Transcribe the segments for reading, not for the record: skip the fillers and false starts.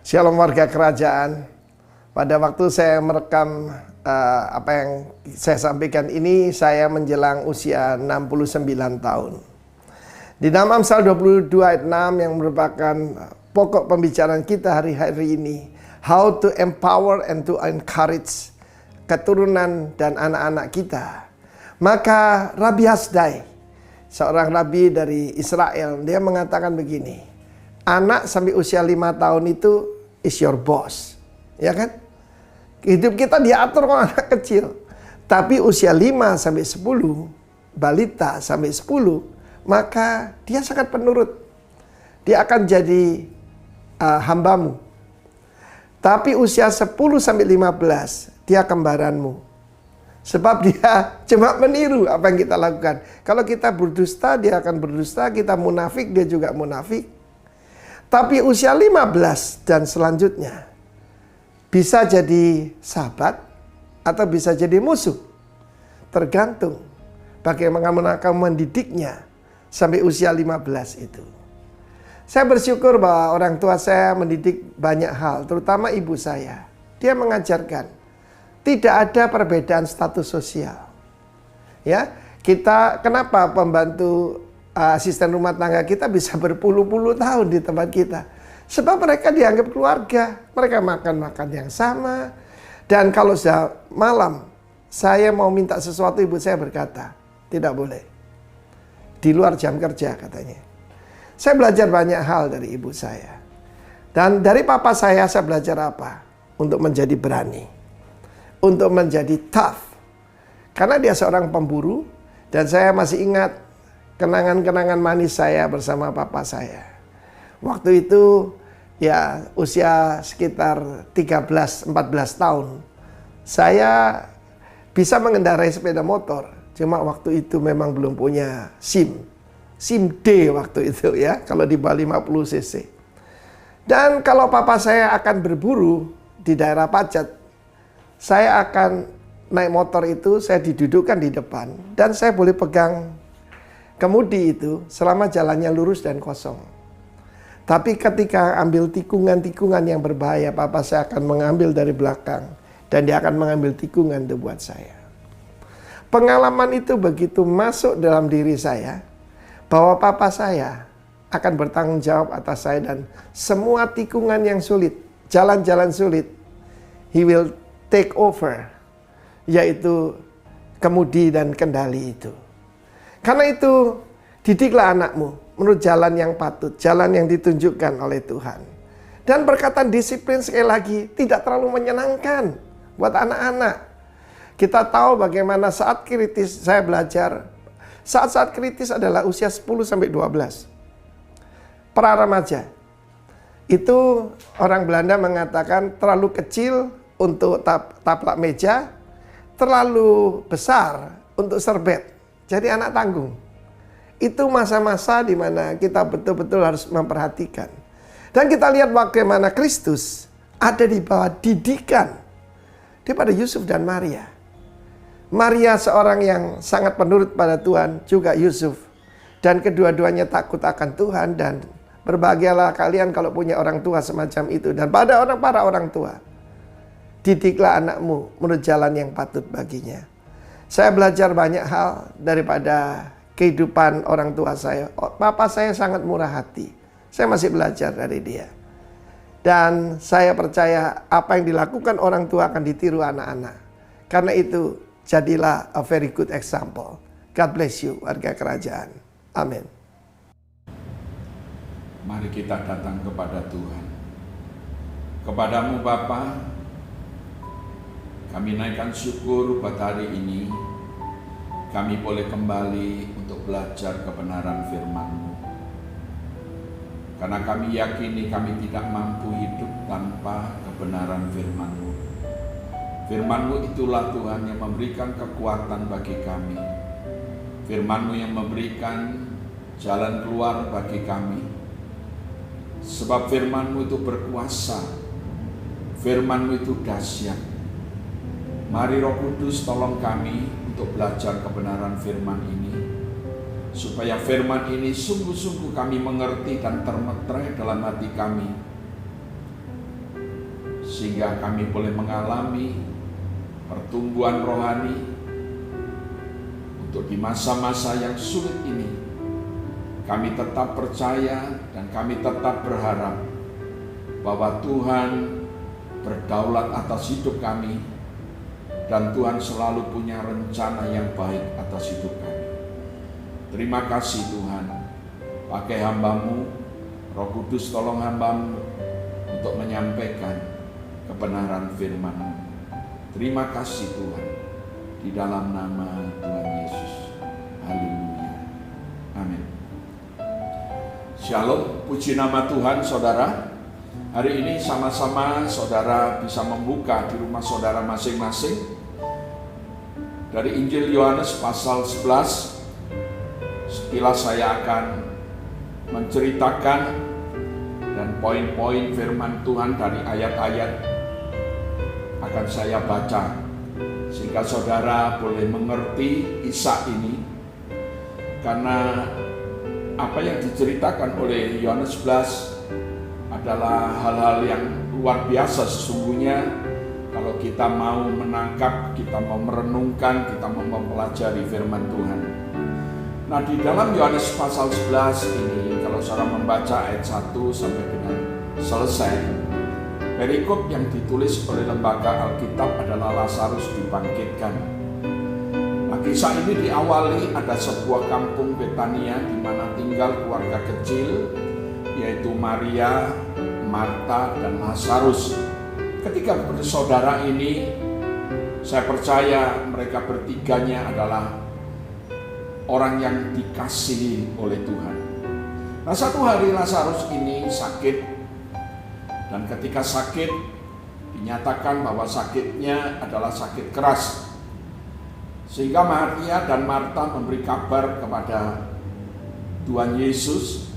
Shalom warga kerajaan. Pada waktu saya merekam apa yang saya sampaikan ini, saya menjelang usia 69 tahun. Di dalam Amsal 22 ayat 6 yang merupakan pokok pembicaraan kita hari-hari ini, how to empower and to encourage keturunan dan anak-anak kita. Maka Rabbi Hasdai, seorang rabi dari Israel, dia mengatakan begini, anak sampai usia 5 tahun itu is your boss, ya kan? Hidup kita diatur kalau anak kecil. Tapi usia 5 sampai 10, balita sampai 10, maka dia sangat penurut. Dia akan jadi hambamu. Tapi usia 10 sampai 15, dia kembaranmu. Sebab dia cuma meniru apa yang kita lakukan. Kalau kita berdusta, dia akan berdusta. Kita munafik, dia juga munafik. Tapi usia 15 dan selanjutnya bisa jadi sahabat atau bisa jadi musuh. Tergantung bagaimana kamu mendidiknya sampai usia 15 itu. Saya bersyukur bahwa orang tua saya mendidik banyak hal, terutama ibu saya. Dia mengajarkan tidak ada perbedaan status sosial. Ya, kita kenapa pembantu asisten rumah tangga kita bisa berpuluh-puluh tahun di tempat kita? Sebab mereka dianggap keluarga. Mereka makan yang sama. Dan kalau sudah malam saya mau minta sesuatu, ibu saya berkata, tidak boleh. Di luar jam kerja katanya. Saya belajar banyak hal dari ibu saya. Dan dari papa saya belajar apa? Untuk menjadi berani. Untuk menjadi tough. Karena dia seorang pemburu. Dan saya masih ingat kenangan-kenangan manis saya bersama papa saya. Waktu itu ya usia sekitar 13-14 tahun. Saya bisa mengendarai sepeda motor. Cuma waktu itu memang belum punya SIM. SIM D waktu itu ya. Kalau di bawah 50 cc. Dan kalau papa saya akan berburu di daerah Pacet, saya akan naik motor itu, saya didudukkan di depan. Dan saya boleh pegang kemudi itu selama jalannya lurus dan kosong. Tapi ketika ambil tikungan-tikungan yang berbahaya, papa saya akan mengambil dari belakang. Dan dia akan mengambil tikungan itu buat saya. Pengalaman itu begitu masuk dalam diri saya, bahwa papa saya akan bertanggung jawab atas saya. Dan semua tikungan yang sulit, jalan-jalan sulit, he will take over, yaitu kemudi dan kendali itu. Karena itu, didiklah anakmu menurut jalan yang patut, jalan yang ditunjukkan oleh Tuhan. Dan perkataan disiplin sekali lagi tidak terlalu menyenangkan buat anak-anak. Kita tahu bagaimana saat kritis saya belajar. Saat-saat kritis adalah usia 10-12. Pra remaja. Itu orang Belanda mengatakan terlalu kecil untuk taplak meja, terlalu besar untuk serbet. Jadi anak tanggung. Itu masa-masa di mana kita betul-betul harus memperhatikan. Dan kita lihat bagaimana Kristus ada di bawah didikan daripada Yusuf dan Maria. Maria seorang yang sangat penurut pada Tuhan, juga Yusuf. Dan kedua-duanya takut akan Tuhan, dan berbahagialah kalian kalau punya orang tua semacam itu. Dan pada para orang tua, didiklah anakmu menurut jalan yang patut baginya. Saya belajar banyak hal daripada kehidupan orang tua saya. Papa saya sangat murah hati. Saya masih belajar dari dia. Dan saya percaya apa yang dilakukan orang tua akan ditiru anak-anak. Karena itu, jadilah a very good example. God bless you, warga kerajaan. Amin. Mari kita datang kepada Tuhan. Kepadamu Bapa, kami naikkan syukur pada hari ini. Kami boleh kembali untuk belajar kebenaran firman-Mu. Karena kami yakini kami tidak mampu hidup tanpa kebenaran firman-Mu. Firman-Mu itulah Tuhan yang memberikan kekuatan bagi kami. Firman-Mu yang memberikan jalan keluar bagi kami. Sebab firman-Mu itu berkuasa. Firman-Mu itu dahsyat. Mari Roh Kudus tolong kami untuk belajar kebenaran firman ini, supaya firman ini sungguh-sungguh kami mengerti dan termeterai dalam hati kami, sehingga kami boleh mengalami pertumbuhan rohani untuk di masa-masa yang sulit ini. Kami tetap percaya dan kami tetap berharap bahwa Tuhan berdaulat atas hidup kami dan Tuhan selalu punya rencana yang baik atas hidup kami. Terima kasih Tuhan, pakai hamba-Mu, Roh Kudus tolong hamba-Mu untuk menyampaikan kebenaran firman-Mu. Terima kasih Tuhan, di dalam nama Tuhan Yesus. Haleluya. Amin. Shalom, puji nama Tuhan saudara. Hari ini sama-sama saudara bisa membuka di rumah saudara masing-masing dari Injil Yohanes pasal 11. Sekilas saya akan menceritakan dan poin-poin firman Tuhan dari ayat-ayat akan saya baca sehingga saudara boleh mengerti kisah ini, karena apa yang diceritakan oleh Yohanes 11 adalah hal-hal yang luar biasa sesungguhnya. Kalau kita mau menangkap, kita mau merenungkan, kita mau mempelajari firman Tuhan. Nah, di dalam Yohanes pasal 11 ini, kalau saudara membaca ayat 1 sampai dengan selesai, perikop yang ditulis oleh lembaga Alkitab adalah Lazarus dibangkitkan. Nah, kisah ini diawali ada sebuah kampung Betania di mana tinggal keluarga kecil, yaitu Maria, Marta, dan Lazarus. Ketika bersaudara ini, saya percaya mereka bertiganya adalah orang yang dikasihi oleh Tuhan. Nah, satu hari Lazarus ini sakit, dan ketika sakit dinyatakan bahwa sakitnya adalah sakit keras, sehingga Maria dan Marta memberi kabar kepada Tuhan Yesus.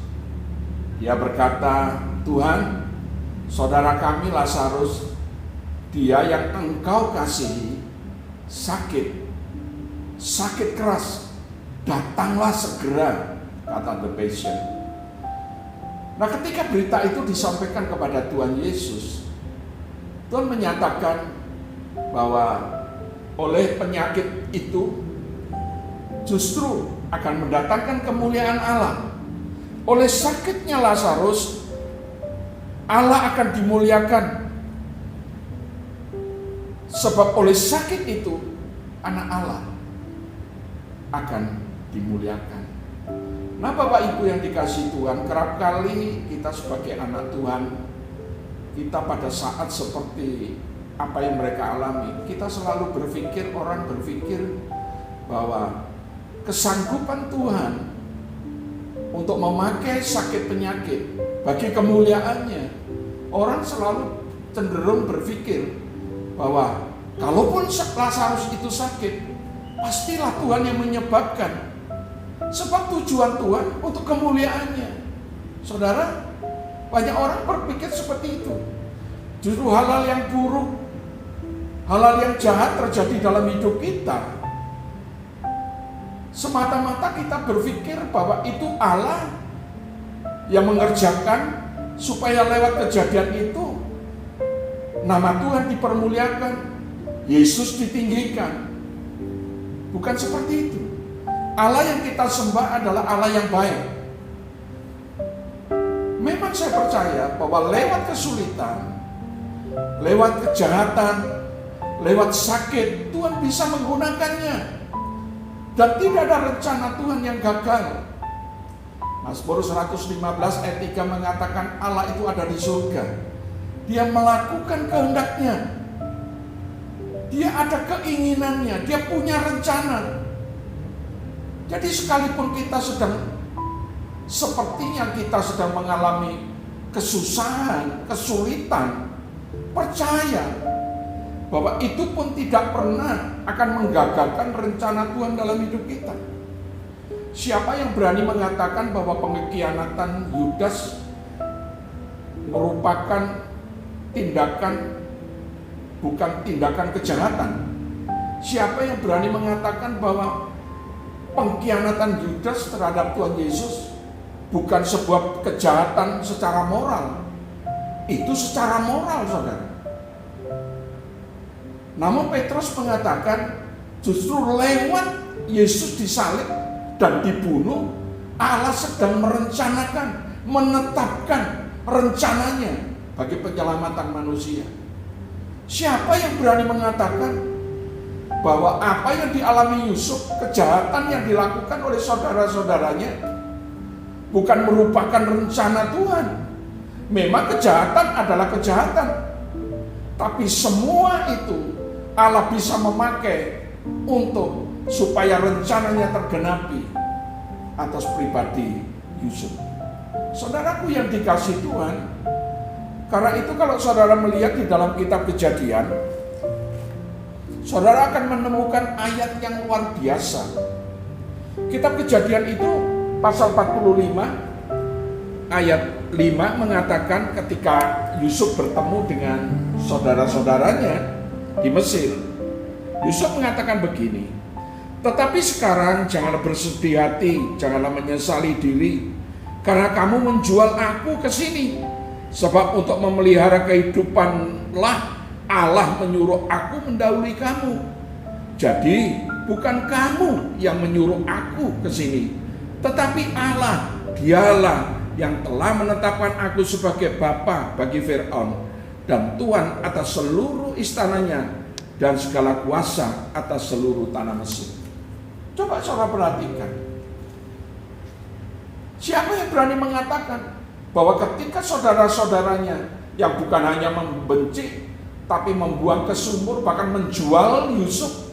Dia berkata, "Tuhan, saudara kami Lazarus, dia yang Engkau kasihi, sakit keras. Datanglah segera," kata the patient. Nah, ketika berita itu disampaikan kepada Tuhan Yesus, Tuhan menyatakan bahwa oleh penyakit itu justru akan mendatangkan kemuliaan Allah. Oleh sakitnya Lazarus, Allah akan dimuliakan. Sebab oleh sakit itu, anak Allah akan dimuliakan. Nah, Bapak Ibu yang dikasihi Tuhan, kerap kali kita sebagai anak Tuhan, kita pada saat seperti apa yang mereka alami, kita selalu berpikir, orang berpikir bahwa kesanggupan Tuhan untuk memakai sakit penyakit bagi kemuliaannya. Orang selalu cenderung berpikir bahwa kalaupun Lazarus itu sakit, pastilah Tuhan yang menyebabkan. Sebab tujuan Tuhan untuk kemuliaannya. Saudara, banyak orang berpikir seperti itu. Justru hal-hal yang buruk, hal-hal yang jahat terjadi dalam hidup kita, semata-mata kita berpikir bahwa itu Allah yang mengerjakan supaya lewat kejadian itu nama Tuhan dipermuliakan, Yesus ditinggikan. Bukan seperti itu. Allah yang kita sembah adalah Allah yang baik. Memang saya percaya bahwa lewat kesulitan, lewat kejahatan, lewat sakit, Tuhan bisa menggunakannya. Dan tidak ada rencana Tuhan yang gagal. Mazmur 115 ayat 3 mengatakan Allah itu ada di surga. Dia melakukan kehendaknya. Dia ada keinginannya, dia punya rencana. Jadi sekalipun kita sepertinya kita sedang mengalami kesusahan, kesulitan, percaya bahwa itu pun tidak pernah akan menggagalkan rencana Tuhan dalam hidup kita. Siapa yang berani mengatakan bahwa pengkhianatan Yudas merupakan tindakan, bukan tindakan kejahatan? Siapa yang berani mengatakan bahwa pengkhianatan Yudas terhadap Tuhan Yesus bukan sebuah kejahatan secara moral? Itu secara moral, saudara. Namun Petrus mengatakan justru lewat Yesus disalib dan dibunuh, Allah sedang merencanakan, menetapkan rencananya bagi penyelamatan manusia. Siapa yang berani mengatakan bahwa apa yang dialami Yusuf, kejahatan yang dilakukan oleh saudara-saudaranya, bukan merupakan rencana Tuhan? Memang kejahatan adalah kejahatan, tapi semua itu Allah bisa memakai untuk supaya rencananya tergenapi atas pribadi Yusuf. Saudaraku yang dikasihi Tuhan, karena itu kalau saudara melihat di dalam kitab Kejadian, saudara akan menemukan ayat yang luar biasa. Kitab Kejadian itu pasal 45 ayat 5 mengatakan ketika Yusuf bertemu dengan saudara-saudaranya di Mesir, Yusuf mengatakan begini, tetapi sekarang janganlah bersedih hati, janganlah menyesali diri, karena kamu menjual aku ke sini. Sebab untuk memelihara kehidupanlah Allah menyuruh aku mendahului kamu. Jadi bukan kamu yang menyuruh aku ke sini, tetapi Allah, dialah yang telah menetapkan aku sebagai bapa bagi Firaun dan tuan atas seluruh istananya dan segala kuasa atas seluruh tanah Mesir. Coba saudara perhatikan, siapa yang berani mengatakan bahwa ketika saudara-saudaranya yang bukan hanya membenci tapi membuang ke sumur, bahkan menjual Yusuf,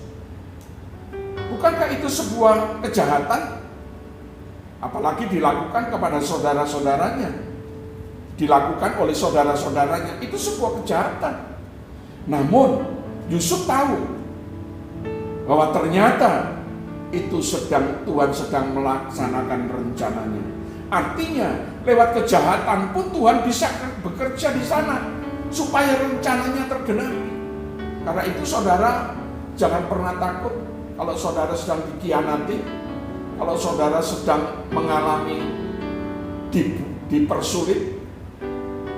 bukankah itu sebuah kejahatan? Apalagi dilakukan kepada saudara-saudaranya, dilakukan oleh saudara-saudaranya, itu sebuah kejahatan. Namun Yusuf tahu bahwa ternyata itu Tuhan sedang melaksanakan rencananya. Artinya lewat kejahatan pun Tuhan bisa bekerja di sana supaya rencananya tergenapi. Karena itu saudara jangan pernah takut kalau saudara sedang dikhianati, kalau saudara sedang mengalami dipersulit.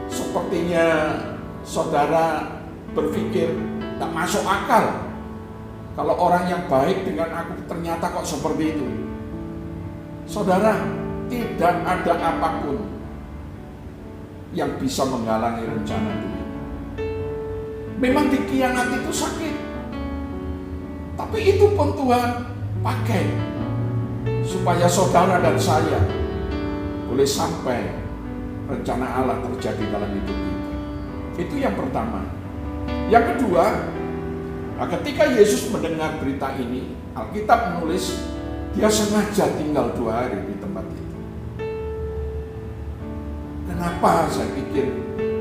Sepertinya saudara berpikir tak masuk akal kalau orang yang baik dengan aku ternyata kok seperti itu. Saudara, tidak ada apapun yang bisa menghalangi rencana Tuhan. Memang dikhianati itu sakit, tapi itu pun Tuhan pakai supaya saudara dan saya boleh sampai rencana Allah terjadi dalam hidup kita. Itu yang pertama. Yang kedua, ketika Yesus mendengar berita ini, Alkitab menulis dia sengaja tinggal 2 hari di tempat itu. Kenapa? Saya pikir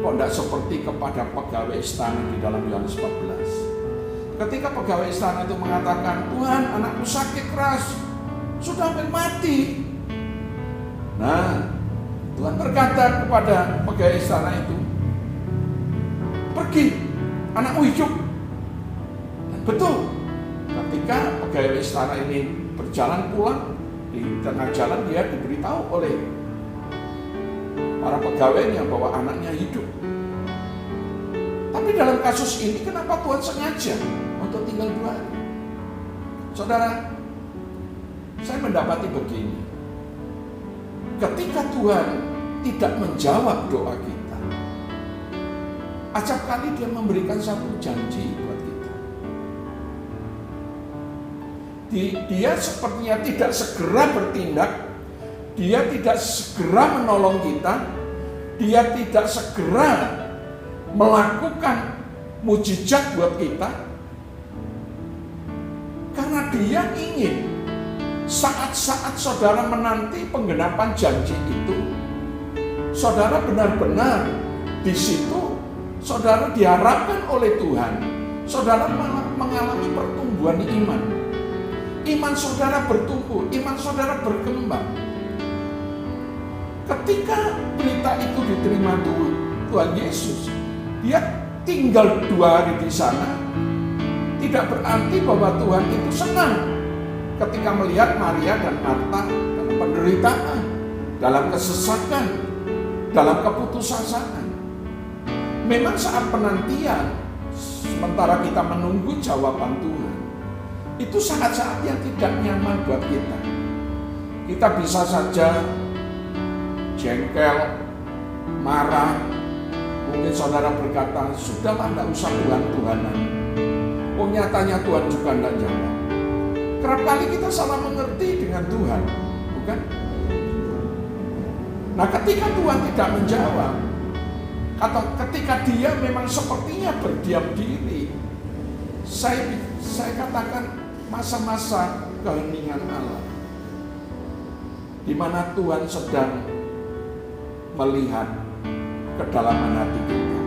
kok tidak seperti kepada pegawai istana di dalam Yohanes 14. Ketika pegawai istana itu mengatakan, Tuhan, anakku sakit keras, sudah hampir mati. Nah, Tuhan berkata kepada pegawai istana itu, pergi, anakmu hidup. Dan betul, ketika pegawai istana ini berjalan pulang, di tengah jalan dia diberitahu oleh para pegawainya bahwa anaknya hidup. Tapi dalam kasus ini kenapa Tuhan sengaja untuk tinggal 2 hari? Saudara, saya mendapati begini. Ketika Tuhan tidak menjawab doa kita, acap kali dia memberikan satu janji buat kita. Dia sepertinya tidak segera bertindak, dia tidak segera menolong kita, dia tidak segera melakukan mujizat buat kita, karena dia ingin saat-saat saudara menanti penggenapan janji itu, saudara benar-benar di situ, saudara diharapkan oleh Tuhan, saudara mengalami pertumbuhan iman. Iman saudara bertumbuh, iman saudara berkembang. Ketika berita itu diterima Tuhan Yesus, dia tinggal 2 hari di sana, tidak berarti bahwa Tuhan itu senang ketika melihat Maria dan Marta dalam penderitaan, dalam kesesakan, dalam keputusasaan. Memang saat penantian, sementara kita menunggu jawaban Tuhan, itu saat-saat yang tidak nyaman buat kita. Kita bisa saja jengkel, marah. Mungkin saudara berkata, sudahlah, tidak usah Tuhan-Tuhanan. Oh, nyatanya Tuhan juga tidak jawab. Kerap kali kita salah mengerti dengan Tuhan, bukan? Nah, ketika Tuhan tidak menjawab, atau ketika dia memang sepertinya berdiam diri, saya katakan masa-masa keheningan Allah, di mana Tuhan sedang melihat kedalaman hati kita.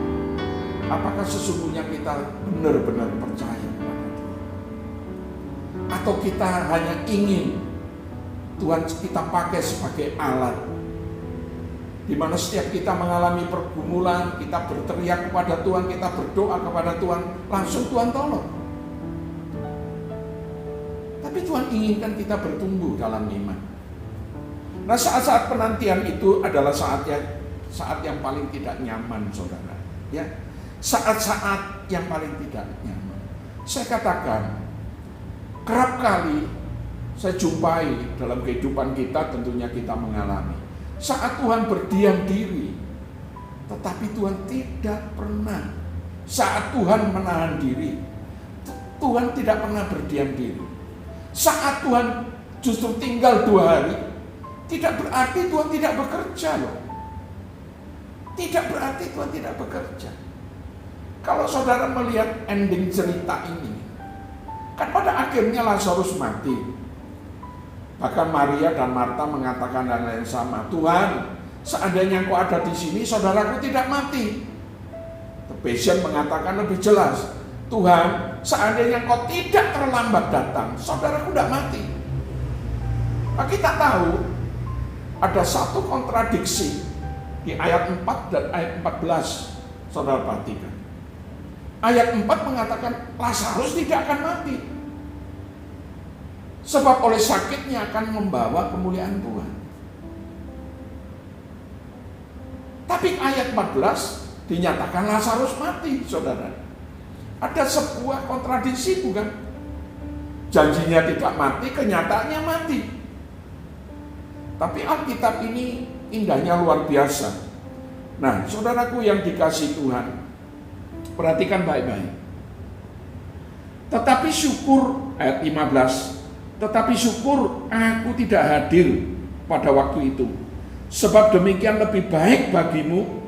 Apakah sesungguhnya kita benar-benar percaya kepada Dia? Atau kita hanya ingin Tuhan kita pakai sebagai alat, di mana setiap kita mengalami pergumulan, kita berteriak kepada Tuhan, kita berdoa kepada Tuhan, langsung Tuhan tolong. Tapi Tuhan inginkan kita bertumbuh dalam iman. Nah, saat-saat penantian itu adalah saat yang paling tidak nyaman, saudara. Ya, saat-saat yang paling tidak nyaman. Saya katakan, kerap kali saya jumpai dalam kehidupan kita, tentunya kita mengalami saat Tuhan berdiam diri, tetapi Tuhan tidak pernah. Saat Tuhan menahan diri, Tuhan tidak pernah berdiam diri. Saat Tuhan justru tinggal 2 hari, tidak berarti Tuhan tidak bekerja loh. Tidak berarti Tuhan tidak bekerja. Kalau saudara melihat ending cerita ini, kan pada akhirnya Lazarus mati. Bahkan Maria dan Marta mengatakan hal yang sama, Tuhan, seandainya Engkau ada di sini, saudaraku tidak mati. The Passion mengatakan lebih jelas, Tuhan, seandainya Engkau tidak terlambat datang, saudaraku tidak mati. Nah, kita tahu ada satu kontradiksi di ayat 4 dan ayat 14, saudara perhatikan. Ayat 4 mengatakan Lazarus tidak akan mati, sebab oleh sakitnya akan membawa kemuliaan Tuhan. Tapi ayat 14 dinyatakan Lazarus mati, saudara. Ada sebuah kontradiksi, bukan? Janjinya tidak mati, kenyataannya mati. Tapi Alkitab ini indahnya luar biasa. Nah, saudaraku yang dikasihi Tuhan, perhatikan baik-baik. Tetapi syukur, ayat 15, tetapi syukur aku tidak hadir pada waktu itu, sebab demikian lebih baik bagimu,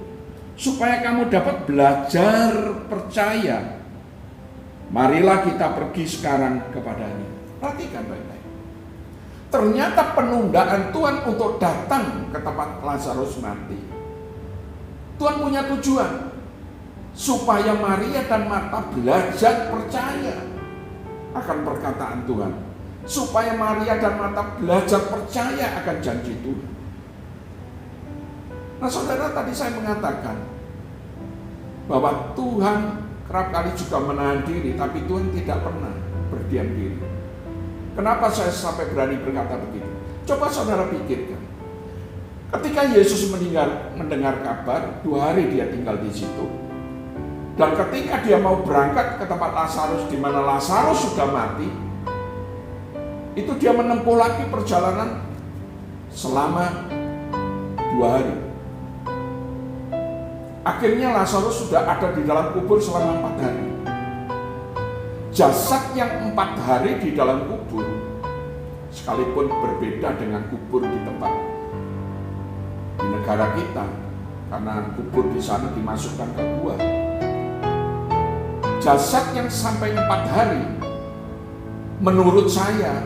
supaya kamu dapat belajar percaya. Marilah kita pergi sekarang kepadanya. Perhatikan baik-baik. Ternyata penundaan Tuhan untuk datang ke tempat Lazarus mati, Tuhan punya tujuan, supaya Maria dan Marta belajar percaya akan perkataan Tuhan, supaya Maria dan Marta belajar percaya akan janji Tuhan. Nah, saudara, tadi saya mengatakan bahwa Tuhan kerap kali juga menahan diri, tapi Tuhan tidak pernah berdiam diri. Kenapa saya sampai berani berkata begitu? Coba saudara pikirkan. Ketika Yesus mendengar kabar, 2 hari dia tinggal di situ. Dan ketika dia mau berangkat ke tempat Lazarus, di mana Lazarus sudah mati, itu dia menempuh lagi perjalanan selama 2 hari. Akhirnya Lazarus sudah ada di dalam kubur selama 4 hari. Jasad yang 4 hari di dalam kubur, sekalipun berbeda dengan kubur di tempat di negara kita, karena kubur di sana dimasukkan ke gua. Jasad yang sampai 4 hari, menurut saya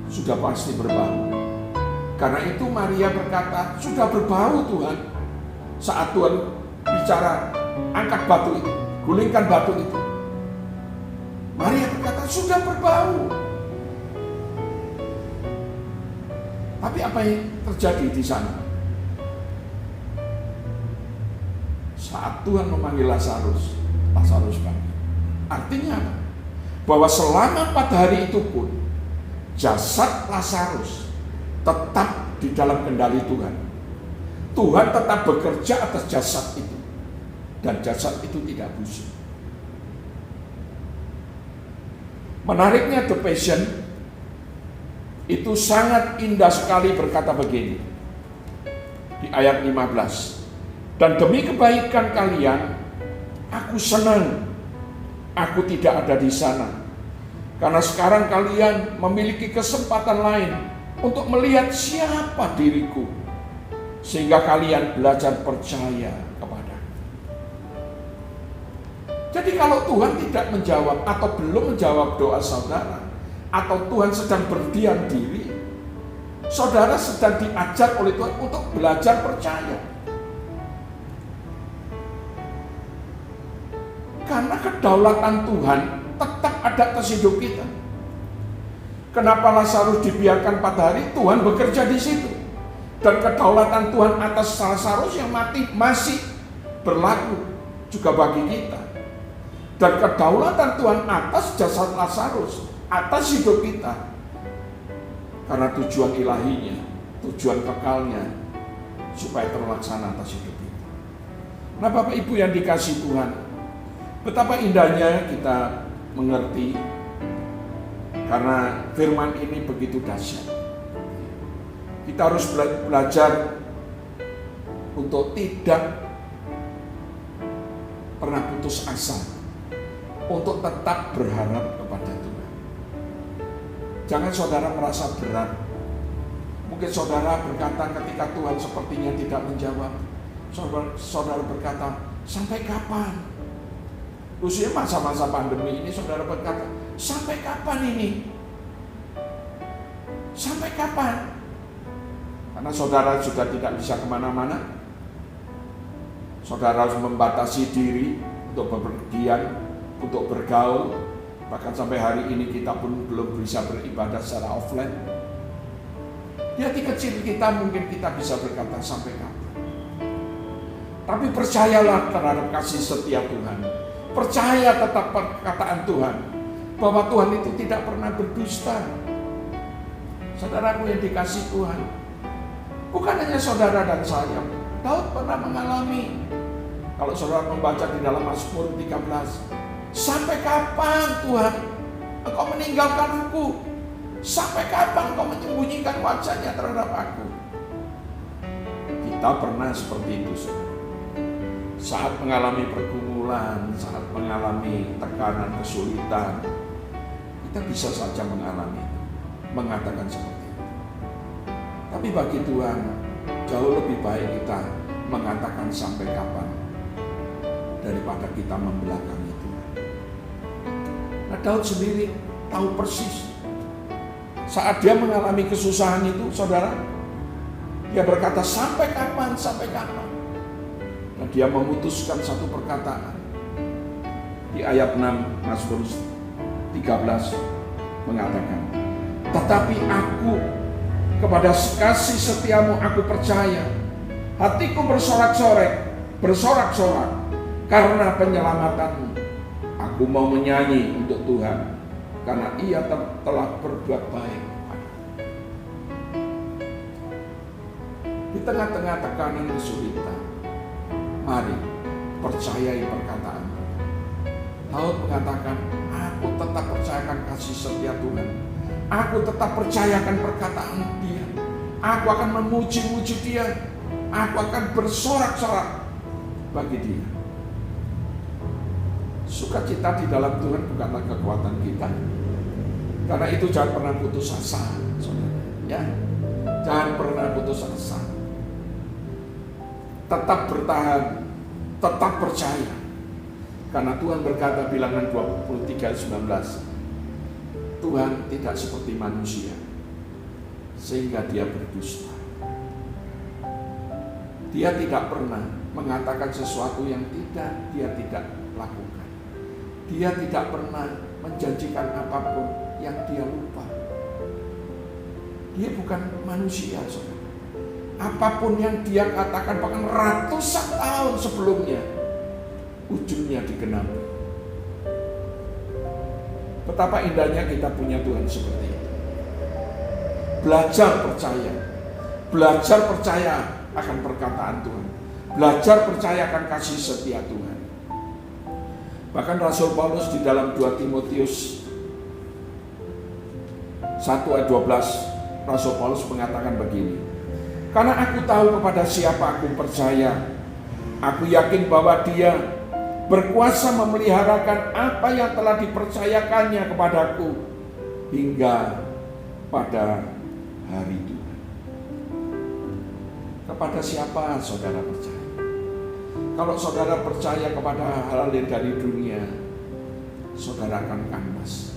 sudah pasti berbau. Karena itu Maria berkata, sudah berbau Tuhan. Saat Tuhan bicara, angkat batu itu, gulingkan batu itu, Maria berkata, sudah berbau. Tapi apa yang terjadi di sana? Saat Tuhan memanggil Lazarus, Lazarus bangun. Artinya apa? Bahwa selama 4 hari itu pun, jasad Lazarus tetap di dalam kendali Tuhan. Tuhan tetap bekerja atas jasad itu. Dan jasad itu tidak busuk. Menariknya The Passion itu sangat indah sekali berkata begini di ayat 15. Dan demi kebaikan kalian, aku senang aku tidak ada di sana. Karena sekarang kalian memiliki kesempatan lain untuk melihat siapa diriku. Sehingga kalian belajar percaya kepada. Jadi kalau Tuhan tidak menjawab atau belum menjawab doa saudara, atau Tuhan sedang berdiam diri, saudara sedang diajar oleh Tuhan untuk belajar percaya. Karena kedaulatan Tuhan tetap ada atas hidup kita. Kenapa Lazarus dibiarkan 4 hari? Tuhan bekerja di situ. Dan kedaulatan Tuhan atas Lazarus yang mati masih berlaku juga bagi kita. Dan kedaulatan Tuhan atas jasad Lazarus, atas hidup kita. Karena tujuan ilahinya, tujuan kekalnya, supaya terlaksana atas hidup kita. Nah Bapak Ibu yang dikasihi Tuhan, betapa indahnya kita mengerti, karena firman ini begitu dahsyat. Kita harus belajar untuk tidak pernah putus asa, untuk tetap berharap kepada Tuhan. Jangan saudara merasa berat. Mungkin saudara berkata ketika Tuhan sepertinya tidak menjawab, saudara berkata, sampai kapan? Khususnya masa-masa pandemi ini saudara berkata, sampai kapan ini? Sampai kapan? Karena saudara sudah tidak bisa kemana-mana. Saudara harus membatasi diri untuk bepergian, untuk bergaul. Bahkan sampai hari ini kita pun belum bisa beribadah secara offline. Di hati kecil kita mungkin kita bisa berkata sampai kapan. Tapi percayalah terhadap kasih setia Tuhan. Percaya tetap perkataan Tuhan, bahwa Tuhan itu tidak pernah berdusta. Saudaraku yang dikasih Tuhan, bukan hanya saudara dan saya. Daud pernah mengalami, kalau saudara membaca di dalam Mazmur 13, sampai kapan Tuhan Engkau meninggalkan aku? Sampai kapan Engkau menyembunyikan wajahnya terhadap aku? Kita pernah seperti itu, saudara. Saat mengalami pergumulan, saat mengalami tekanan, kesulitan, kita bisa saja mengalami, mengatakan seperti itu. Tapi bagi Tuhan, jauh lebih baik kita mengatakan sampai kapan daripada kita membelakangi Tuhan. Nah, Daud sendiri tahu persis saat dia mengalami kesusahan itu, saudara, dia berkata sampai kapan, sampai kapan. Dan dia memutuskan satu perkataan di ayat 6 Mazmur 13 mengatakan, tetapi aku kepada kasih setiamu aku percaya, hatiku bersorak-sorak karena penyelamatanmu. Aku mau menyanyi untuk Tuhan karena Ia telah berbuat baik. Di tengah-tengah tekanan kesulitan, mari percayai perkataan. Daud mengatakan, aku tetap percayakan kasih setia Tuhan. Aku tetap percayakan perkataan Dia. Aku akan memuji-muji Dia. Aku akan bersorak-sorak bagi Dia. Sukacita di dalam Tuhan bukanlah kekuatan kita. Karena itu jangan pernah putus asa, saudara. Ya, jangan pernah putus asa. Tetap bertahan, tetap percaya. Karena Tuhan berkata Bilangan 23:19, Tuhan tidak seperti manusia sehingga Dia berdusta. Dia tidak pernah mengatakan sesuatu yang Dia tidak lakukan. Dia tidak pernah menjanjikan apapun yang Dia lupa. Dia bukan manusia, saudara. Apapun yang Dia katakan bahkan ratusan tahun sebelumnya, ujungnya digenapi. Betapa indahnya kita punya Tuhan seperti itu. Belajar percaya akan perkataan Tuhan. Belajar percaya akan kasih setia Tuhan. Bahkan Rasul Paulus di dalam 2 Timotius 1 ayat 12 Rasul Paulus mengatakan begini, karena aku tahu kepada siapa aku percaya, aku yakin bahwa dia berkuasa memeliharakan apa yang telah dipercayakannya kepadaku hingga pada hari Tuhan. Kepada siapa saudara percaya? Kalau saudara percaya kepada hal-hal yang dari dunia, saudara akan kandas.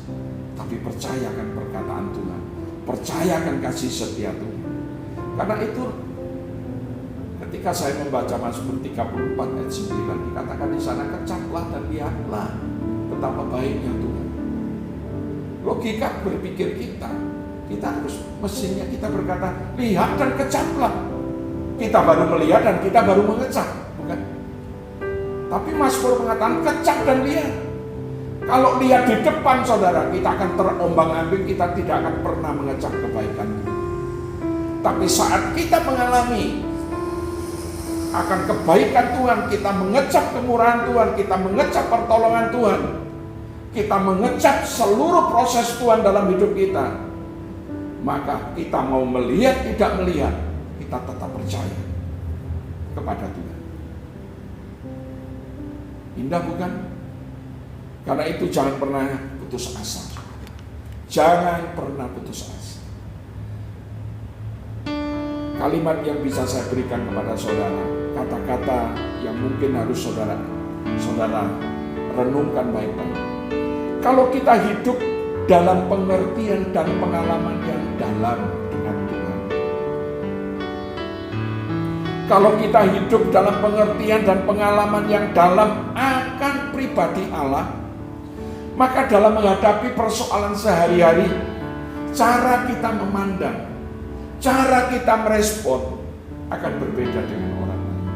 Tapi percayakan perkataan Tuhan, percayakan kasih setia Tuhan. Karena itu ketika saya membaca Mazmur 34 ayat 9, dikatakan di sana, kecaplah dan lihatlah betapa baiknya Tuhan. Logika berpikir kita harus mestinya kita berkata, lihat dan kecaplah. Kita baru melihat dan kita baru mengecap, bukan? Tapi Mazmur mengatakan kecap dan lihat. Kalau lihat di depan saudara, kita akan terombang-ambing, kita tidak akan pernah mengecap kebaikan. Tapi saat kita mengalami akan kebaikan Tuhan, kita mengecap kemurahan Tuhan, kita mengecap pertolongan Tuhan, kita mengecap seluruh proses Tuhan dalam hidup kita, maka kita mau melihat tidak melihat, kita tetap percaya kepada Tuhan. Indah bukan? Karena itu jangan pernah putus asa. Jangan pernah putus asa. Kalimat yang bisa saya berikan kepada saudara, kata-kata yang mungkin harus saudara renungkan baik-baik. Kalau kita hidup dalam pengertian dan pengalaman yang dalam dengan Tuhan, kalau kita hidup dalam pengertian dan pengalaman yang dalam akan pribadi Allah, maka dalam menghadapi persoalan sehari-hari, cara kita memandang, cara kita merespon akan berbeda dengan orang lain.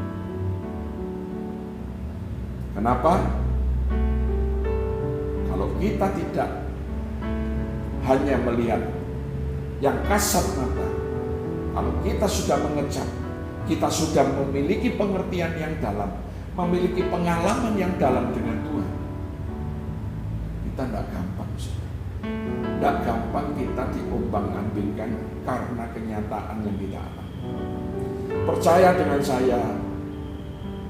Kenapa? Kalau kita tidak hanya melihat yang kasat mata, kalau kita sudah mengecap, kita sudah memiliki pengertian yang dalam, memiliki pengalaman yang dalam dengan Tuhan, kita tidak gampang, tidak gampang kita diombang-ambingkan karena kenyataan yang kita alami. Percaya dengan saya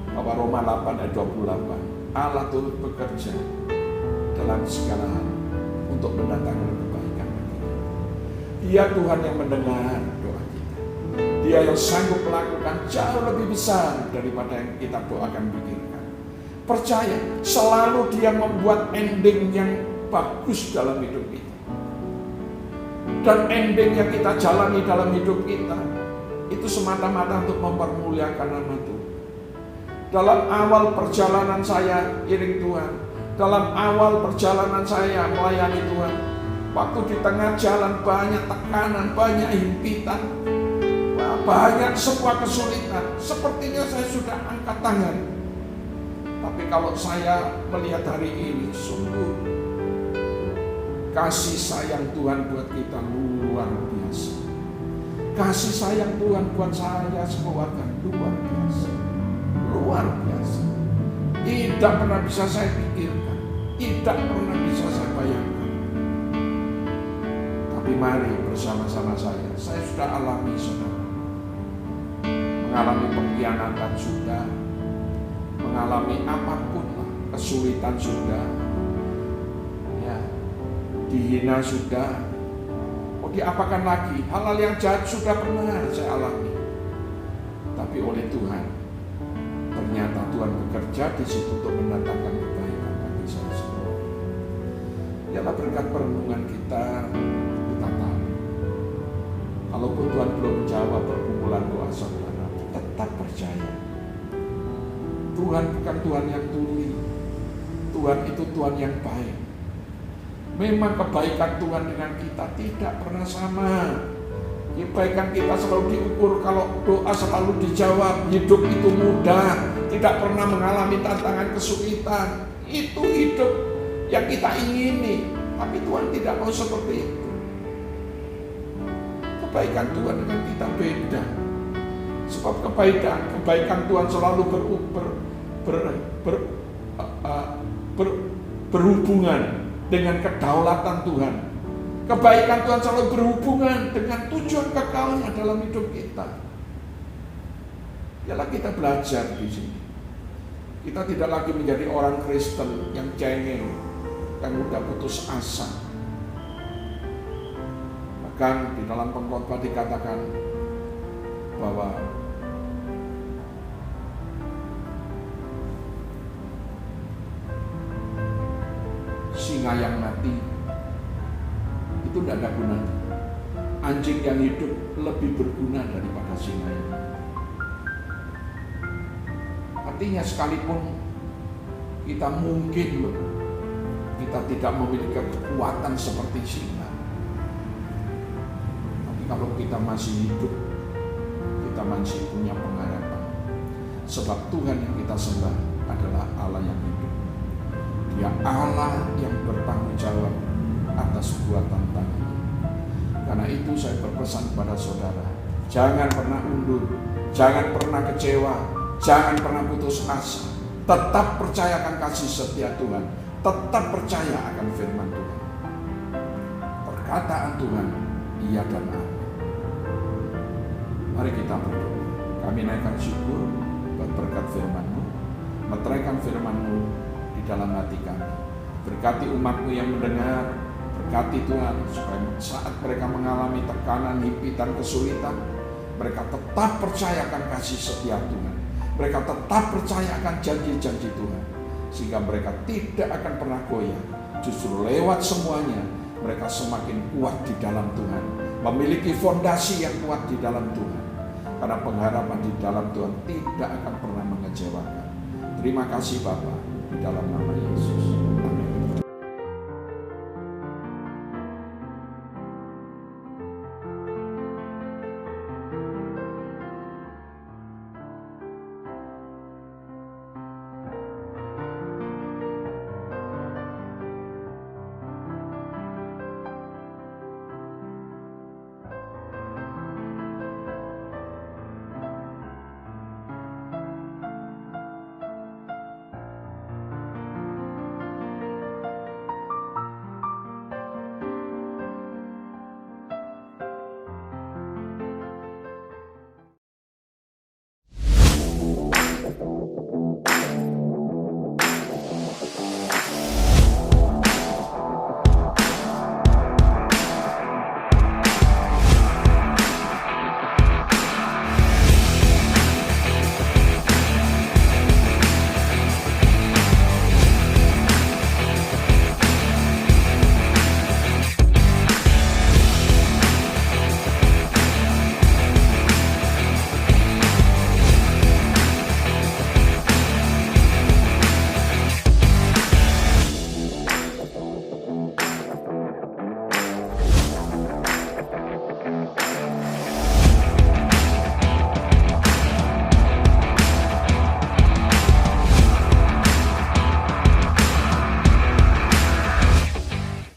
bahwa Roma 8 ayat 28, Allah turut bekerja dalam segala hal untuk mendatangkan kebaikan bagi kita. Dia Tuhan yang mendengar doa kita. Dia yang sanggup melakukan jauh lebih besar daripada yang kita doakan pikirkan. Percaya, selalu Dia membuat ending yang bagus dalam hidup kita. Dan ending yang kita jalani dalam hidup kita itu semata-mata untuk mempermuliakan nama Tuhan. Dalam awal perjalanan saya iring Tuhan, dalam awal perjalanan saya melayani Tuhan, waktu di tengah jalan banyak tekanan, banyak himpitan, banyak sebuah kesulitan, sepertinya saya sudah angkat tangan. Tapi kalau saya melihat hari ini, sungguh kasih sayang Tuhan buat kita luar biasa. Kasih sayang Tuhan buat saya sekeluarga luar biasa. Luar biasa. Tidak pernah bisa saya pikirkan, tidak pernah bisa saya bayangkan. Tapi mari bersama-sama saya sudah alami saudara. Mengalami pengkhianatan sudah, mengalami apapun lah, kesulitan sudah, ya, dihina sudah, mau diapakan lagi, hal-hal yang jahat sudah pernah saya alami. Tapi oleh Tuhan, ternyata Tuhan bekerja di situ untuk mendatangkan kebaikan bagi saya semua. Ialah berkat perenungan kita tahu. Kalaupun Tuhan belum menjawab pergumulan doa saudara, tetap percaya. Tuhan bukan Tuhan yang tuli. Tuhan itu Tuhan yang baik. Memang kebaikan Tuhan dengan kita tidak pernah sama. Kebaikan kita selalu diukur kalau doa selalu dijawab. Hidup itu mudah, tidak pernah mengalami tantangan kesulitan. Itu hidup yang kita ingini. Tapi Tuhan tidak mau seperti itu. Kebaikan Tuhan dengan kita beda. Sebab kebaikan Tuhan selalu berhubungan dengan kedaulatan Tuhan Kebaikan Tuhan selalu berhubungan dengan tujuan kekalnya dalam hidup kita. Yalah kita belajar di sini. Kita tidak lagi menjadi orang Kristen yang cengeng, yang mudah putus asa. Bahkan di dalam pengkhotbah dikatakan bahwa singa yang mati itu tidak ada gunanya. Anjing yang hidup lebih berguna daripada singa yang mati. Artinya sekalipun kita mungkin kita tidak memiliki kekuatan seperti singa, tapi kalau kita masih hidup, kita masih punya pengharapan. Sebab Tuhan yang kita sembah adalah Allah yang hidup. Dia Allah yang bertanggung jawab atas buatan tangannya. Karena itu saya berpesan kepada saudara, jangan pernah undur, jangan pernah kecewa, jangan pernah putus asa. Tetap percayakan kasih setia Tuhan, tetap percaya akan firman Tuhan. Perkataan Tuhan, iya dan amin. Mari kita berdoa. Kami naikkan syukur buat berkat firman-Mu, meteraikan firman-Mu di dalam hati kami. Berkati umat-Mu yang mendengar, berkati Tuhan supaya saat mereka mengalami tekanan, himpitan, kesulitan, mereka tetap percayakan kasih setia Tuhan. Mereka tetap percaya akan janji-janji Tuhan, sehingga mereka tidak akan pernah goyah. Justru lewat semuanya mereka semakin kuat di dalam Tuhan, memiliki fondasi yang kuat di dalam Tuhan. Karena pengharapan di dalam Tuhan tidak akan pernah mengecewakan. Terima kasih Bapa, di dalam nama Yesus.